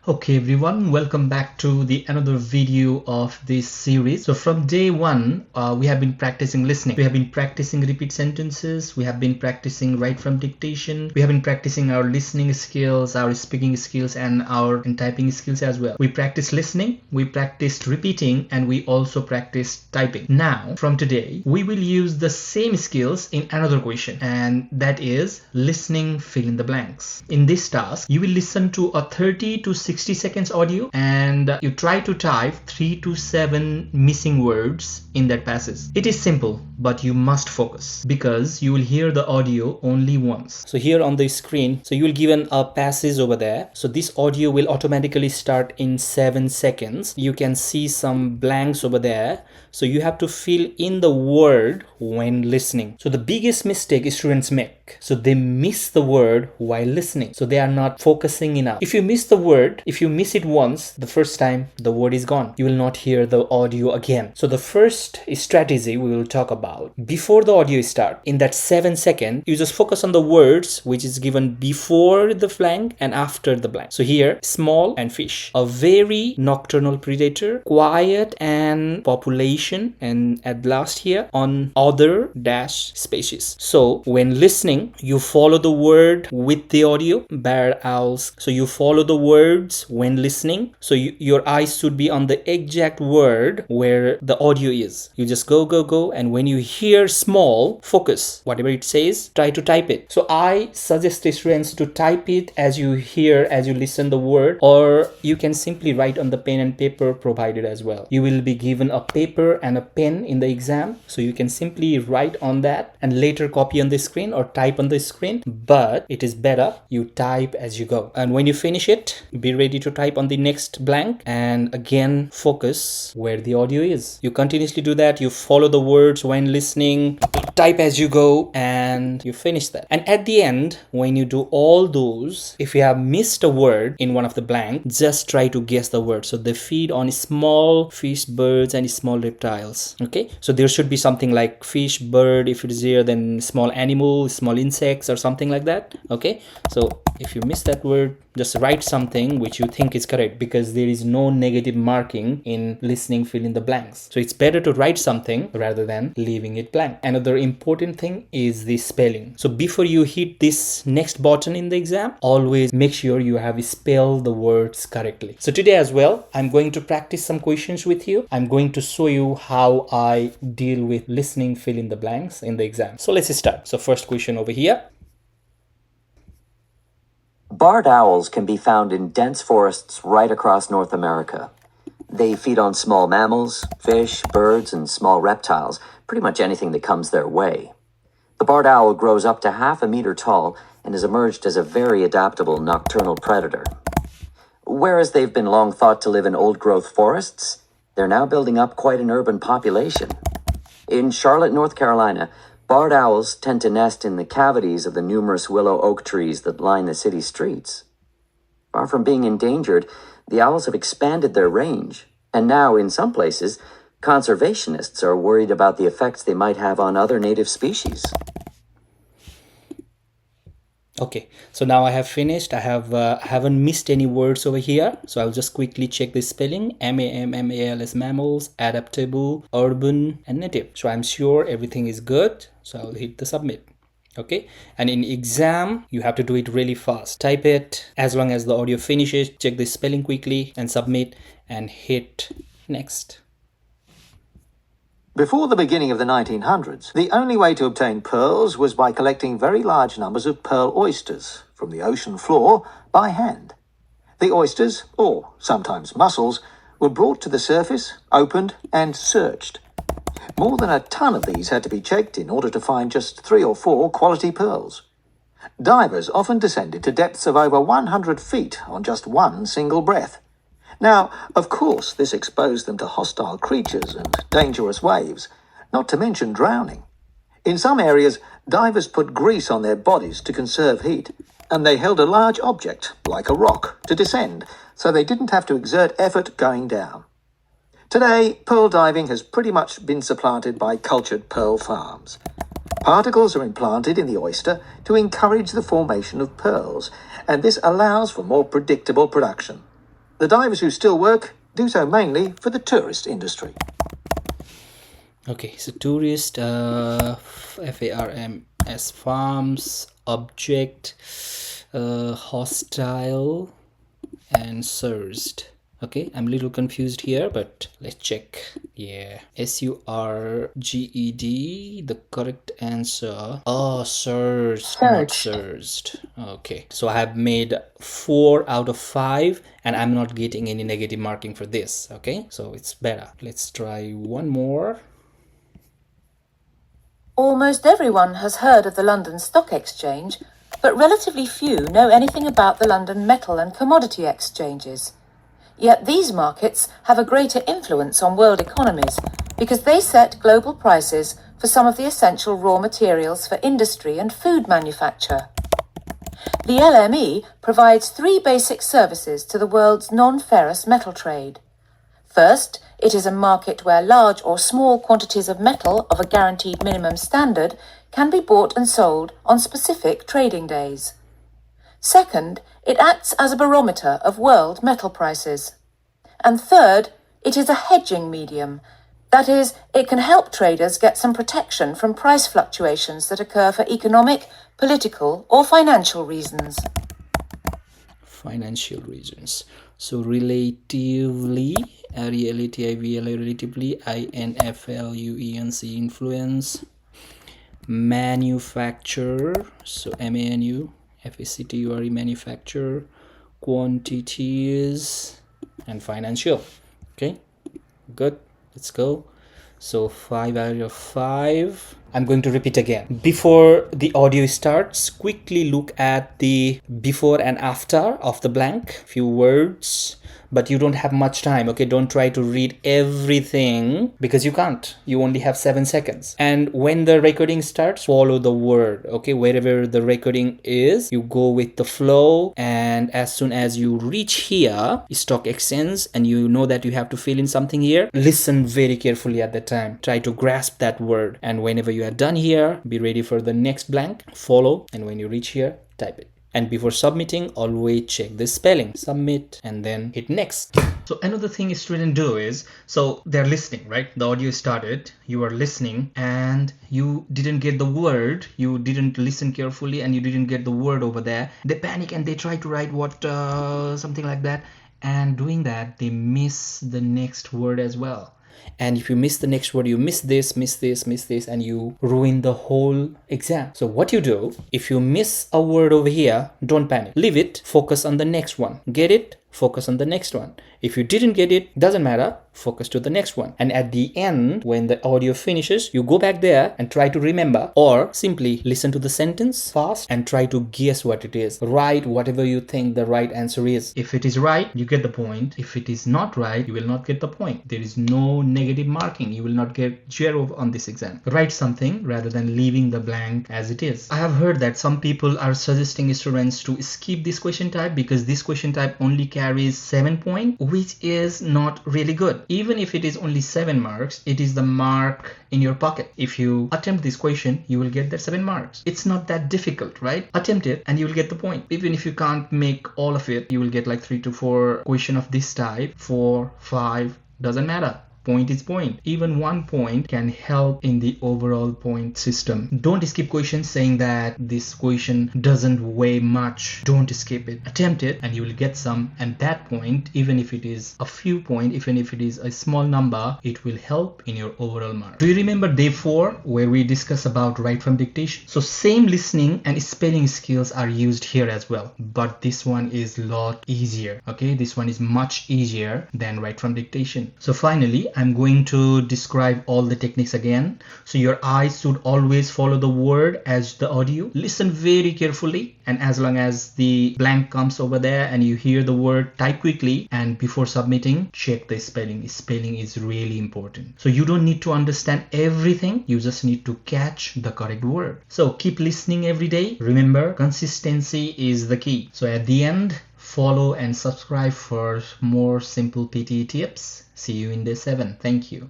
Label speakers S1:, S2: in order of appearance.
S1: Okay everyone, welcome back to the another video of this series. So from day one, we have been practicing listening. We have been practicing repeat sentences. We have been practicing write from dictation. We have been practicing our listening skills, our speaking skills, and typing skills as well. We practiced listening, we practiced repeating, and we also practiced typing. Now, from today, we will use the same skills in another question, and that is listening fill in the blanks. In this task, you will listen to a 30 to 60 seconds audio and you try to type 3 to 7 missing words in that passage. It is simple, but you must focus because you will hear the audio only once. So here on the screen, so you will given a passage over there. So this audio will automatically start in 7 seconds. You can see some blanks over there. So you have to fill in the word when listening. So the biggest mistake students make, so they miss the word while listening. So they are not focusing enough. If you miss the word, if you miss it once, the first time, the word is gone. You will not hear the audio again. So the first strategy we will talk about, before the audio start, in that 7 seconds, you just focus on the words which is given before the blank and after the blank. So here, small and fish, a very nocturnal predator, quiet and population, and at last here on other dash species. So when listening, you follow the word with the audio, bear owls. So you follow the words when listening. So your eyes should be on the exact word where the audio is. You just go, and when you hear small, focus. Whatever it says, try to type it. So I suggest students to type it as you hear, as you listen the word, or you can simply write on the pen and paper provided as well. You will be given a paper and a pen in the exam, so you can simply write on that and later copy on the screen or type on the screen, but it is better you type as you go. And when you finish it, be ready to type on the next blank and again focus where the audio is. You continuously do that. You follow the words when listening, type as you go, and you finish that. And at the end, when you do all those, if you have missed a word in one of the blank, just try to guess the word. So they feed on small fish, birds, and small reptiles. Okay, so there should be something like fish, bird, if it is here, then small animal, small insects, or something like that. Okay, so if you miss that word, just write something which you think is correct, because there is no negative marking in listening fill in the blanks. So it's better to write something rather than leaving it blank. Another important thing is the spelling. So before you hit this next button in the exam, always make sure you have spelled the words correctly. So today as well, I'm going to practice some questions with you. I'm going to show you how I deal with listening fill in the blanks in the exam. So let's start. So first question over here.
S2: Barred owls can be found in dense forests right across North America. They feed on small mammals, fish, birds, and small reptiles, pretty much anything that comes their way. The barred owl grows up to half a meter tall and has emerged as a very adaptable nocturnal predator. Whereas they've been long thought to live in old-growth forests, they're now building up quite an urban population. In Charlotte, North Carolina, barred owls tend to nest in the cavities of the numerous willow oak trees that line the city streets. Far from being endangered, the owls have expanded their range, and now, in some places, conservationists are worried about the effects they might have on other native species.
S1: Okay, so now I have finished. I haven't missed any words over here. So I'll just quickly check the spelling. M-A-M-M-A-L-S, mammals, adaptable, urban, and native. So I'm sure everything is good. So I'll hit the submit. Okay, and in exam, you have to do it really fast. Type it as long as the audio finishes, check the spelling quickly and submit and hit next.
S3: Before the beginning of the 1900s, the only way to obtain pearls was by collecting very large numbers of pearl oysters from the ocean floor by hand. The oysters, or sometimes mussels, were brought to the surface, opened, and searched. More than a ton of these had to be checked in order to find just 3 or 4 quality pearls. Divers often descended to depths of over 100 feet on just one single breath. Now, of course, this exposed them to hostile creatures and dangerous waves, not to mention drowning. In some areas, divers put grease on their bodies to conserve heat, and they held a large object, like a rock, to descend, so they didn't have to exert effort going down. Today, pearl diving has pretty much been supplanted by cultured pearl farms. Particles are implanted in the oyster to encourage the formation of pearls, and this allows for more predictable production. The divers who still work do so mainly for the tourist industry.
S1: Okay, so tourist, FARMS, farms, object, hostile, and surged. Okay, I'm a little confused here, but let's check. Yeah, SURGED, the correct answer. Oh, surged, not surged. Okay, so I have made 4 out of 5, and I'm not getting any negative marking for this. Okay, so it's better. Let's try one more.
S4: Almost everyone has heard of the London Stock Exchange, but relatively few know anything about the London Metal and Commodity Exchanges. Yet these markets have a greater influence on world economies because they set global prices for some of the essential raw materials for industry and food manufacture. The LME provides 3 basic services to the world's non-ferrous metal trade. First, it is a market where large or small quantities of metal of a guaranteed minimum standard can be bought and sold on specific trading days. Second, it acts as a barometer of world metal prices. And third, it is a hedging medium. That is, it can help traders get some protection from price fluctuations that occur for economic, political, or financial reasons.
S1: Financial reasons. So relatively, relatively, influence, influence, manufacturer, so manufacture, manufacturer, quantities, and financial. Okay, good, let's go. So 5 out of 5. I'm going to repeat again. Before the audio starts, quickly look at the before and after of the blank, few words, but you don't have much time. Okay, don't try to read everything because you can't. You only have 7 seconds. And when the recording starts, follow the word. Okay, wherever the recording is, you go with the flow, and as soon as you reach here, stock exchange, and you know that you have to fill in something here, listen very carefully at the time. Try to grasp that word, and whenever you are done here, be ready for the next blank, follow, and when you reach here, type it. And before submitting, always check the spelling. Submit and then hit next. So another thing students do is, so they're listening, right? The audio started, you are listening, and you didn't get the word, you didn't listen carefully, and you didn't get the word over there. They panic and they try to write what, something like that. And doing that, they miss the next word as well. And if you miss the next word, you miss this, and you ruin the whole exam. So what you do, if you miss a word over here, don't panic. Leave it, focus on the next one. Get it? Focus on the next one. If you didn't get it, doesn't matter, focus to the next one. And at the end, when the audio finishes, you go back there and try to remember, or simply listen to the sentence fast and try to guess what it is. Write whatever you think the right answer is. If it is right, you get the point. If it is not right, you will not get the point. There is no negative marking. You will not get 0 on this exam. Write something rather than leaving the blank as it is. I have heard that some people are suggesting students to skip this question type because this question type only carries 7 points, which is not really good. Even if it is only 7 marks, it is the mark in your pocket. If you attempt this question, you will get that 7 marks. It's not that difficult, right? Attempt it and you will get the point. Even if you can't make all of it, you will get like 3 to 4 question of this type. 4, 5, doesn't matter. Point is point. Even 1 point can help in the overall point system. Don't skip questions saying that this question doesn't weigh much. Don't skip it. Attempt it and you will get some. And that point, even if it is a few points, even if it is a small number, it will help in your overall mark. Do you remember day 4 where we discussed about write from dictation? So same listening and spelling skills are used here as well. But this one is a lot easier. Okay, this one is much easier than write from dictation. So finally, I'm going to describe all the techniques again. So your eyes should always follow the word as the audio. Listen very carefully, and as long as the blank comes over there and you hear the word, type quickly, and before submitting, check the spelling. Spelling is really important. So you don't need to understand everything, you just need to catch the correct word. So keep listening every day. Remember, consistency is the key. So at the end, follow and subscribe for more simple PTE tips. See you in day 7. Thank you.